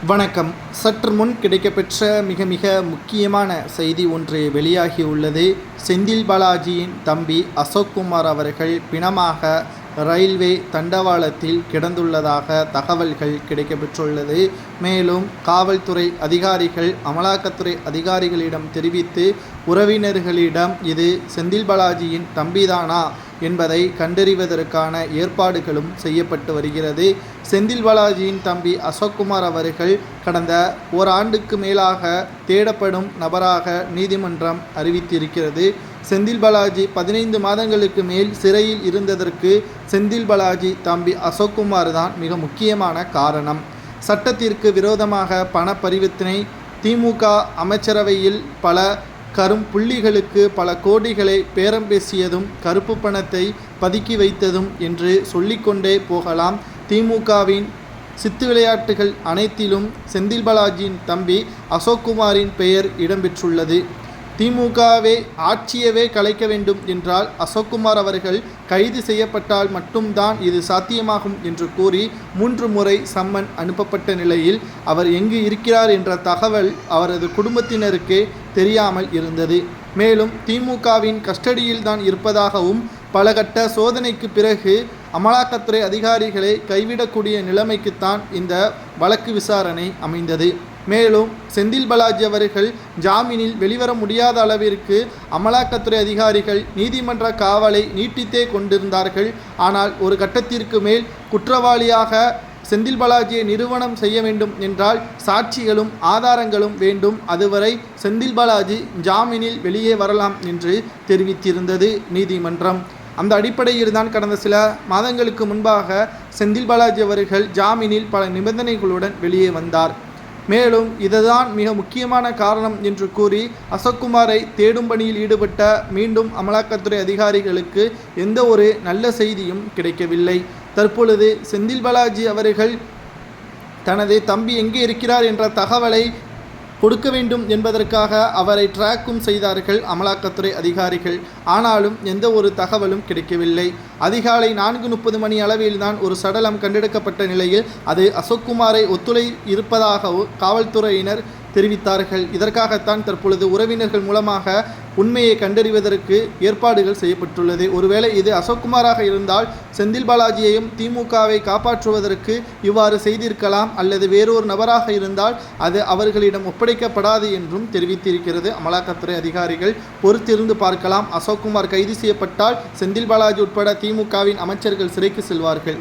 வணக்கம். சற்று முன் கிடைக்கப்பெற்ற மிக முக்கியமான செய்தி ஒன்று வெளியாகியுள்ளது. செந்தில் பாலாஜியின் தம்பி அசோக்குமார் அவர்கள் பிணமாக ரயில்வே தண்டவாளத்தில் கிடந்துள்ளதாக தகவல்கள் கிடைக்கப்பெற்றுள்ளது. மேலும் காவல்துறை அதிகாரிகள் அமலாக்கத்துறை அதிகாரிகளிடம் தெரிவித்து உறவினர்களிடம் இது செந்தில் பாலாஜியின் தம்பிதானா என்பதை கண்டறிவதற்கான ஏற்பாடுகளும் செய்யப்பட்டு வருகிறது. செந்தில் பாலாஜியின் தம்பி அசோக்குமார் அவர்கள் கடந்த ஓராண்டுக்கு மேலாக தேடப்படும் நபராக நீதிமன்றம் அறிவித்திருக்கிறது. செந்தில் பாலாஜி 15 மாதங்களுக்கு மேல் சிறையில் இருந்ததற்கு செந்தில் பாலாஜி தம்பி அசோக்குமார் தான் மிக முக்கியமான காரணம். சட்டத்திற்கு விரோதமாக பண பரிவர்த்தனை, திமுக அமைச்சரவையில் பல கரும் புள்ளிகளுக்கு பல கோடிகளை பேரம் பேசியதும், கருப்பு பணத்தை பதுக்கி வைத்ததும் என்று சொல்லிக்கொண்டே போகலாம். திமுகவின் சித்து விளையாட்டுகள் அனைத்திலும் செந்தில் பாலாஜியின் தம்பி அசோக்குமாரின் பெயர் இடம்பெற்றுள்ளது. திமுகவே ஆட்சியவே கலைக்க வேண்டும் என்றால் அசோக்குமார் அவர்கள் கைது செய்யப்பட்டால் மட்டும்தான் இது சாத்தியமாகும் என்று கூறி 3 முறை சம்மன் அனுப்பப்பட்ட நிலையில் அவர் எங்கு இருக்கிறார் என்ற தகவல் அவரது குடும்பத்தினருக்கே தெரியாமல் இருந்தது. மேலும் திமுகவின் கஸ்டடியில் தான் இருப்பதாகவும் பல கட்ட சோதனைக்கு பிறகு அமலாக்கத்துறை அதிகாரிகளை கைவிடக்கூடிய நிலைமைக்குத்தான் இந்த வழக்கு விசாரணை அமைந்தது. மேலும் செந்தில் பாலாஜி அவர்கள் ஜாமீனில் வெளிவர முடியாத அளவிற்கு அமலாக்கத்துறை அதிகாரிகள் நீதிமன்ற காவலை நீட்டித்தே கொண்டிருந்தார்கள். ஆனால் ஒரு கட்டத்திற்கு மேல் குற்றவாளியாக செந்தில் பாலாஜியை நிறுவனம் செய்ய வேண்டும் என்றால் சாட்சிகளும் ஆதாரங்களும் வேண்டும். அதுவரை செந்தில் பாலாஜி ஜாமீனில் வெளியே வரலாம் என்று தெரிவித்திருந்தது நீதிமன்றம். அந்த அடிப்படையில் தான் கடந்த சில மாதங்களுக்கு முன்பாக செந்தில் பாலாஜி அவர்கள் ஜாமீனில் பல நிபந்தனைகளுடன் வெளியே வந்தார். மேலும் இதுதான் மிக முக்கியமான காரணம் என்று கூறி அசோக்குமாரை தேடும் பணியில் ஈடுபட்ட மீண்டும் அமலாக்கத்துறை அதிகாரிகளுக்கு எந்த ஒரு நல்ல செய்தியும் கிடைக்கவில்லை. தற்பொழுது செந்தில் பாலாஜி அவர்கள் தனது தம்பி எங்கே இருக்கிறார் என்ற தகவலை கொடுக்க வேண்டும் என்பதற்காக அவரை ட்ராக்கும் செய்தார்கள் அமலாக்கத்துறை அதிகாரிகள். ஆனாலும் எந்த ஒரு தகவலும் கிடைக்கவில்லை. அதிகாலை 4:30 மணி அளவில்தான் ஒரு சடலம் கண்டெடுக்கப்பட்ட நிலையில் அது அசோக்குமாரை ஒத்துழை இருப்பதாக காவல்துறையினர் தெரிவித்தார்கள். இதற்காகத்தான் தற்பொழுது உறவினர்கள் மூலமாக உண்மையை கண்டறிவதற்கு ஏற்பாடுகள் செய்யப்பட்டுள்ளது. ஒருவேளை இது அசோக்குமாராக இருந்தால் செந்தில் பாலாஜியையும் திமுகவை காப்பாற்றுவதற்கு இவ்வாறு செய்திருக்கலாம், அல்லது வேறொரு நபராக இருந்தால் அது அவர்களிடம் ஒப்படைக்கப்படாது என்றும் தெரிவித்திருக்கிறது அமலாக்கத்துறை அதிகாரிகள். பொறுத்திருந்து பார்க்கலாம். அசோக்குமார் கைது செய்யப்பட்டால் செந்தில் பாலாஜி உட்பட திமுகவின் அமைச்சர்கள் சிறைக்கு செல்வார்கள்.